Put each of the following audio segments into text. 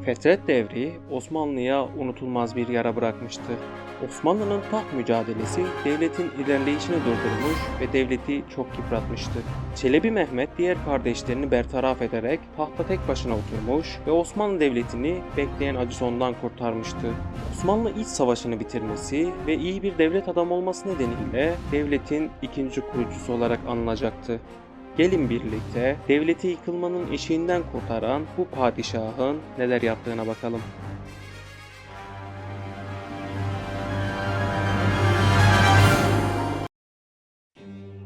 Fetret devri Osmanlı'ya unutulmaz bir yara bırakmıştı. Osmanlı'nın taht mücadelesi devletin ilerleyişini durdurmuş ve devleti çok yıpratmıştı. Çelebi Mehmet diğer kardeşlerini bertaraf ederek tahta tek başına oturmuş ve Osmanlı devletini bekleyen acı sondan kurtarmıştı. Osmanlı iç savaşını bitirmesi ve iyi bir devlet adamı olması nedeniyle devletin ikinci kurucusu olarak anılacaktı. Gelin birlikte devleti yıkılmanın eşiğinden kurtaran bu padişahın neler yaptığına bakalım.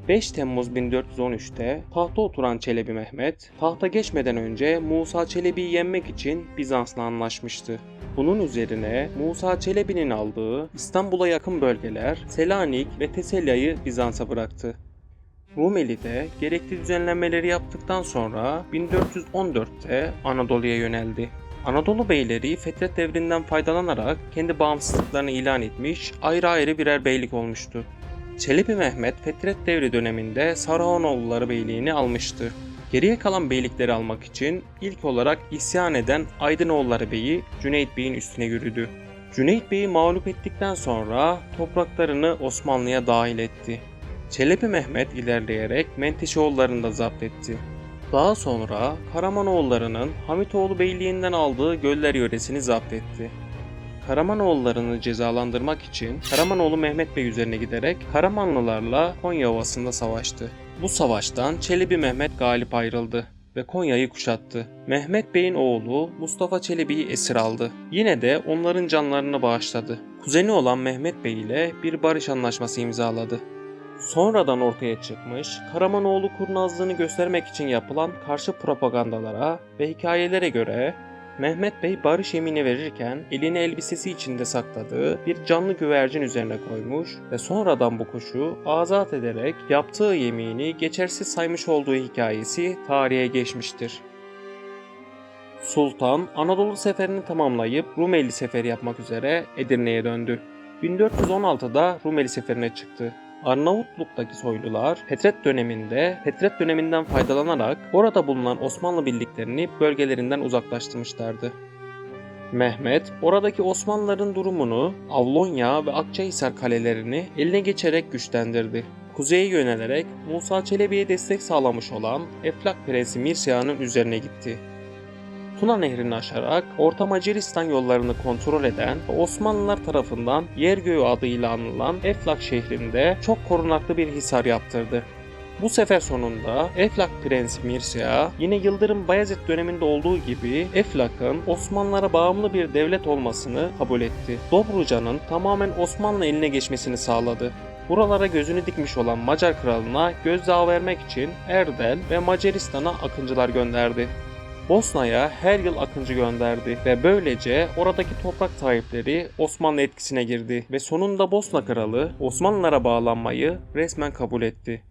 5 Temmuz 1413'te tahta oturan Çelebi Mehmet, tahta geçmeden önce Musa Çelebi'yi yenmek için Bizans'la anlaşmıştı. Bunun üzerine Musa Çelebi'nin aldığı İstanbul'a yakın bölgeler Selanik ve Teselya'yı Bizans'a bıraktı. Rumeli de gerekli düzenlemeleri yaptıktan sonra 1414'te Anadolu'ya yöneldi. Anadolu beyleri Fetret devrinden faydalanarak kendi bağımsızlıklarını ilan etmiş, ayrı ayrı birer beylik olmuştu. Çelebi Mehmet Fetret devri döneminde Sarıhanoğulları beyliğini almıştı. Geriye kalan beylikleri almak için ilk olarak isyan eden Aydınoğulları beyi Cüneyt Bey'in üstüne yürüdü. Cüneyt Bey'i mağlup ettikten sonra topraklarını Osmanlı'ya dahil etti. Çelebi Mehmet ilerleyerek Menteşeoğullarını da zapt etti. Daha sonra Karamanoğulları'nın Hamitoğlu Beyliği'nden aldığı Göller yöresini zapt etti. Karamanoğullarını cezalandırmak için Karamanoğlu Mehmet Bey üzerine giderek Karamanlılarla Konya Ovası'nda savaştı. Bu savaştan Çelebi Mehmet galip ayrıldı ve Konya'yı kuşattı. Mehmet Bey'in oğlu Mustafa Çelebi'yi esir aldı. Yine de onların canlarını bağışladı. Kuzeni olan Mehmet Bey ile bir barış anlaşması imzaladı. Sonradan ortaya çıkmış, Karamanoğlu kurnazlığını göstermek için yapılan karşı propagandalara ve hikayelere göre Mehmet Bey barış yemini verirken elini elbisesi içinde sakladığı bir canlı güvercin üzerine koymuş ve sonradan bu kuşu azat ederek yaptığı yemini geçersiz saymış olduğu hikayesi tarihe geçmiştir. Sultan Anadolu seferini tamamlayıp Rumeli seferi yapmak üzere Edirne'ye döndü. 1416'da Rumeli seferine çıktı. Arnavutluk'taki soylular Fetret döneminden faydalanarak orada bulunan Osmanlı birliklerini bölgelerinden uzaklaştırmışlardı. Mehmet, oradaki Osmanlıların durumunu Avlonya ve Akçahisar kalelerini eline geçerek güçlendirdi. Kuzeye yönelerek Musa Çelebi'ye destek sağlamış olan Eflak Prensi Mirsiya'nın üzerine gitti. Tuna Nehri'ni aşarak Orta Macaristan yollarını kontrol eden ve Osmanlılar tarafından Yergöğü adıyla anılan Eflak şehrinde çok korunaklı bir hisar yaptırdı. Bu sefer sonunda Eflak Prensi Mircea yine Yıldırım Bayezid döneminde olduğu gibi Eflak'ın Osmanlılara bağımlı bir devlet olmasını kabul etti. Dobruca'nın tamamen Osmanlı eline geçmesini sağladı. Buralara gözünü dikmiş olan Macar kralına gözdağı vermek için Erdel ve Macaristan'a akıncılar gönderdi. Bosna'ya her yıl akıncı gönderdi ve böylece oradaki toprak sahipleri Osmanlı etkisine girdi ve sonunda Bosna kralı Osmanlılara bağlanmayı resmen kabul etti.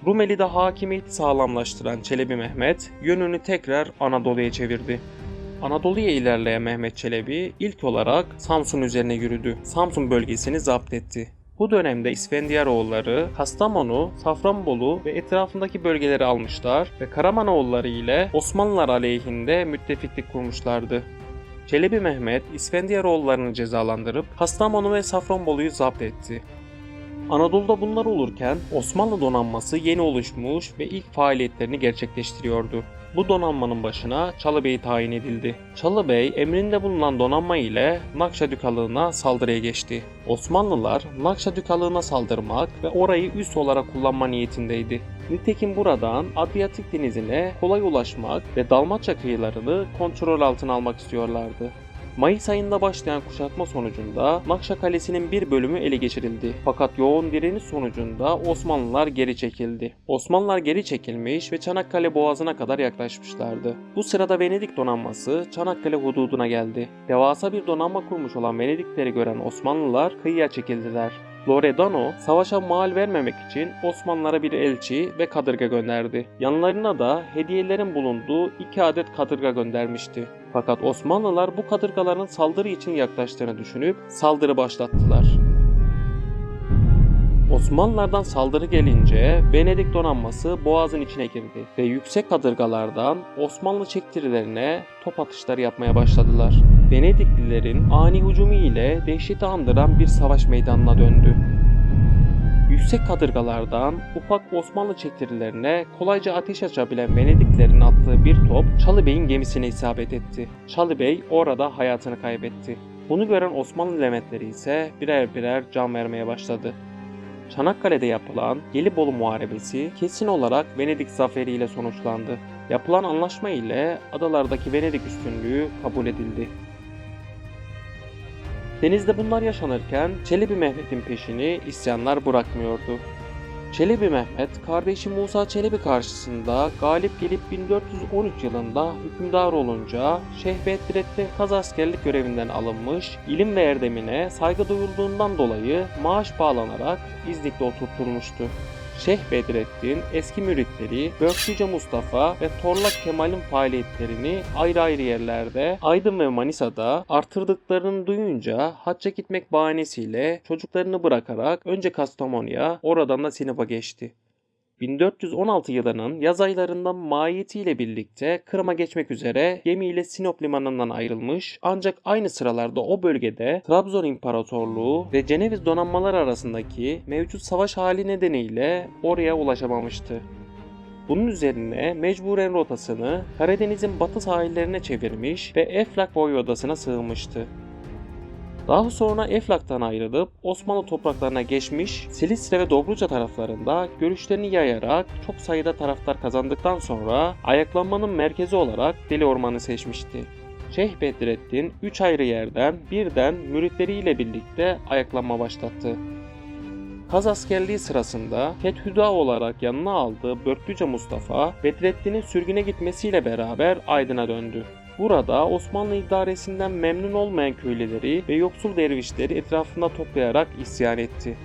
Rumeli'de hakimiyeti sağlamlaştıran Çelebi Mehmet yönünü tekrar Anadolu'ya çevirdi. Anadolu'ya ilerleyen Mehmet Çelebi ilk olarak Samsun üzerine yürüdü. Samsun bölgesini zapt etti. Bu dönemde İsfendiyaroğulları, Kastamonu, Safranbolu ve etrafındaki bölgeleri almışlar ve Karamanoğulları ile Osmanlılar aleyhinde müttefiklik kurmuşlardı. Çelebi Mehmet, İsfendiyaroğullarını cezalandırıp Kastamonu ve Safranbolu'yu zapt etti. Anadolu'da bunlar olurken Osmanlı donanması yeni oluşmuş ve ilk faaliyetlerini gerçekleştiriyordu. Bu donanmanın başına Çalıbey tayin edildi. Çalıbey emrinde bulunan donanma ile Nakşa Dükalığı'na saldırıya geçti. Osmanlılar Nakşa Dükalığı'na saldırmak ve orayı üs olarak kullanma niyetindeydi. Nitekim buradan Adriyatik Denizi'ne kolay ulaşmak ve Dalmaçya kıyılarını kontrol altına almak istiyorlardı. Mayıs ayında başlayan kuşatma sonucunda Nakşa Kalesi'nin bir bölümü ele geçirildi. Fakat yoğun direniş sonucunda Osmanlılar geri çekildi. Osmanlılar geri çekilmiş ve Çanakkale Boğazı'na kadar yaklaşmışlardı. Bu sırada Venedik donanması Çanakkale hududuna geldi. Devasa bir donanma kurmuş olan Venedikleri gören Osmanlılar kıyıya çekildiler. Loredano savaşa mal vermemek için Osmanlılara bir elçi ve kadırga gönderdi. Yanlarına da hediyelerin bulunduğu 2 adet kadırga göndermişti. Fakat Osmanlılar bu kadırgaların saldırı için yaklaştığını düşünüp saldırı başlattılar. Osmanlılardan saldırı gelince Venedik donanması Boğaz'ın içine girdi ve yüksek kadırgalardan Osmanlı çektirilerine top atışları yapmaya başladılar. Venediklilerin ani hücumu ile dehşeti andıran bir savaş meydanına döndü. Yüksek kadırgalardan ufak Osmanlı çektirilerine kolayca ateş açabilen Venediklilerin attığı bir top Çalıbey'in gemisine isabet etti. Çalıbey orada hayatını kaybetti. Bunu gören Osmanlı Leventleri ise birer birer can vermeye başladı. Çanakkale'de yapılan Gelibolu Muharebesi kesin olarak Venedik zaferiyle sonuçlandı. Yapılan anlaşma ile adalardaki Venedik üstünlüğü kabul edildi. Denizde bunlar yaşanırken Çelebi Mehmet'in peşini isyanlar bırakmıyordu. Çelebi Mehmet, kardeşi Musa Çelebi karşısında galip gelip 1413 yılında hükümdar olunca Şeyh Bedrettin Kazaskerlik görevinden alınmış, ilim ve erdemine saygı duyulduğundan dolayı maaş bağlanarak İznik'te oturtulmuştu. Şeyh Bedrettin eski müritleri Börklüce Mustafa ve Torlak Kemal'in faaliyetlerini ayrı ayrı yerlerde Aydın ve Manisa'da artırdıklarını duyunca hacca gitmek bahanesiyle çocuklarını bırakarak önce Kastamonu'ya, oradan da Sinop'a geçti. 1416 yılının yaz aylarından mahiyetiyle birlikte Kırım'a geçmek üzere gemiyle Sinop limanından ayrılmış, ancak aynı sıralarda o bölgede Trabzon İmparatorluğu ve Ceneviz donanmaları arasındaki mevcut savaş hali nedeniyle oraya ulaşamamıştı. Bunun üzerine mecburen rotasını Karadeniz'in batı sahillerine çevirmiş ve Eflak Voyvodası'na sığınmıştı. Daha sonra Eflak'tan ayrılıp Osmanlı topraklarına geçmiş, Silistre ve Dobruca taraflarında görüşlerini yayarak çok sayıda taraftar kazandıktan sonra ayaklanmanın merkezi olarak Deli Orman'ı seçmişti. Şeyh Bedrettin 3 ayrı yerden birden müritleriyle birlikte ayaklanma başlattı. Kaz askerliği sırasında Fethüda olarak yanına aldığı Börklüce Mustafa, Bedrettin'in sürgüne gitmesiyle beraber Aydın'a döndü. Burada Osmanlı idaresinden memnun olmayan köylüleri ve yoksul dervişleri etrafında toplayarak isyan etti.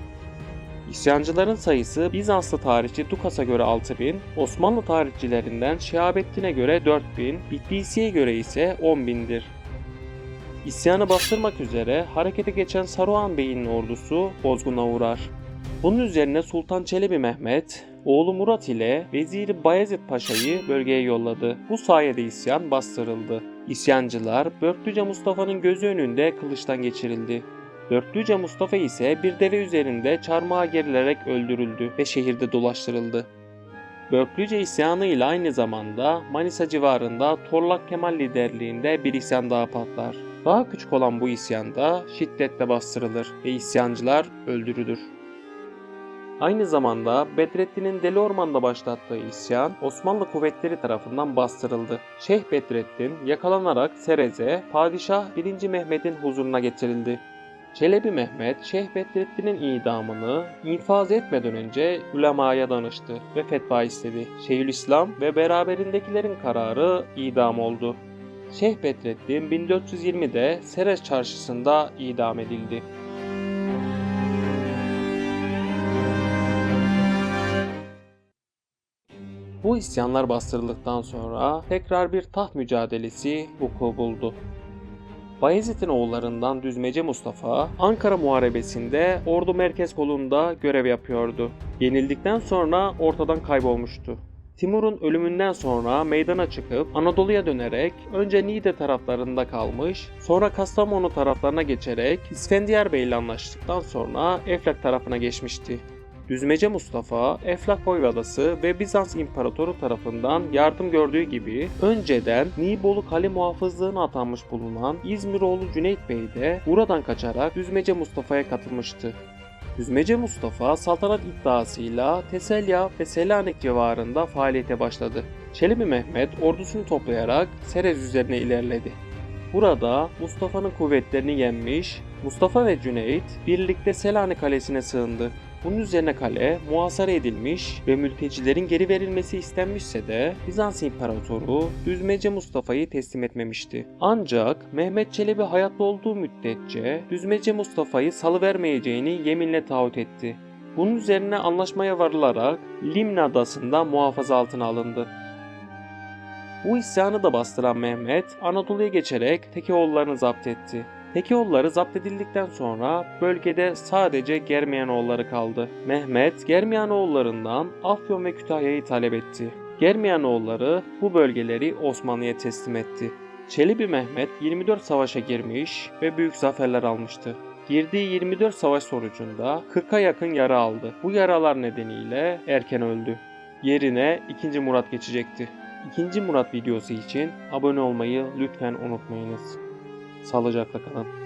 İsyancıların sayısı Bizanslı tarihçi Dukas'a göre 6000, Osmanlı tarihçilerinden Şehabettin'e göre 4000, Bitlisiy'e göre ise 10.000'dir. İsyanı bastırmak üzere harekete geçen Saruhan Bey'in ordusu bozguna uğrar. Bunun üzerine Sultan Çelebi Mehmet, oğlu Murat ile Veziri Bayezid Paşa'yı bölgeye yolladı. Bu sayede isyan bastırıldı. İsyancılar Börklüce Mustafa'nın gözü önünde kılıçtan geçirildi. Börklüce Mustafa ise bir deve üzerinde çarmıha gerilerek öldürüldü ve şehirde dolaştırıldı. Börklüce isyanıyla aynı zamanda Manisa civarında Torlak Kemal liderliğinde bir isyan daha patlar. Daha küçük olan bu isyanda şiddetle bastırılır ve isyancılar öldürülür. Aynı zamanda Bedrettin'in Deli Orman'da başlattığı isyan Osmanlı kuvvetleri tarafından bastırıldı. Şeyh Bedrettin yakalanarak Serez'e Padişah 1. Mehmet'in huzuruna getirildi. Çelebi Mehmet, Şeyh Bedrettin'in idamını infaz etmeden önce ulemaya danıştı ve fetva istedi. Şeyhülislam ve beraberindekilerin kararı idam oldu. Şeyh Bedrettin 1420'de Serez çarşısında idam edildi. Bu isyanlar bastırıldıktan sonra tekrar bir taht mücadelesi vuku buldu. Bayezid'in oğullarından Düzmece Mustafa, Ankara Muharebesi'nde Ordu Merkez Kolu'nda görev yapıyordu. Yenildikten sonra ortadan kaybolmuştu. Timur'un ölümünden sonra meydana çıkıp Anadolu'ya dönerek önce Niğde taraflarında kalmış, sonra Kastamonu taraflarına geçerek İsfendiyar Bey ile anlaştıktan sonra Eflak tarafına geçmişti. Düzmece Mustafa, Eflak Voyvodası ve Bizans İmparatoru tarafından yardım gördüğü gibi önceden Nibolu Kale muhafızlığına atanmış bulunan İzmiroğlu Cüneyt Bey de buradan kaçarak Düzmece Mustafa'ya katılmıştı. Düzmece Mustafa saltanat iddiasıyla Teselya ve Selanik civarında faaliyete başladı. Çelebi Mehmet ordusunu toplayarak Serez üzerine ilerledi. Burada Mustafa'nın kuvvetlerini yenmiş, Mustafa ve Cüneyt birlikte Selanik Kalesi'ne sığındı. Bunun üzerine kale muhasara edilmiş ve mültecilerin geri verilmesi istenmişse de Bizans İmparatoru Düzmece Mustafa'yı teslim etmemişti. Ancak Mehmet Çelebi hayatta olduğu müddetçe Düzmece Mustafa'yı salıvermeyeceğini yeminle taahhüt etti. Bunun üzerine anlaşmaya varılarak Limna Adası'nda muhafaza altına alındı. Bu isyanı da bastıran Mehmet Anadolu'ya geçerek Tekeoğullarını zapt etti. Tekioğulları zapt edildikten sonra bölgede sadece Germiyanoğulları kaldı. Mehmet, Germiyanoğullarından Afyon ve Kütahya'yı talep etti. Germiyanoğulları bu bölgeleri Osmanlı'ya teslim etti. Çelebi Mehmet 24 savaşa girmiş ve büyük zaferler almıştı. Girdiği 24 savaş sonucunda 40'a yakın yara aldı. Bu yaralar nedeniyle erken öldü. Yerine 2. Murat geçecekti. 2. Murat videosu için abone olmayı lütfen unutmayınız. Sağlıcakla kalın.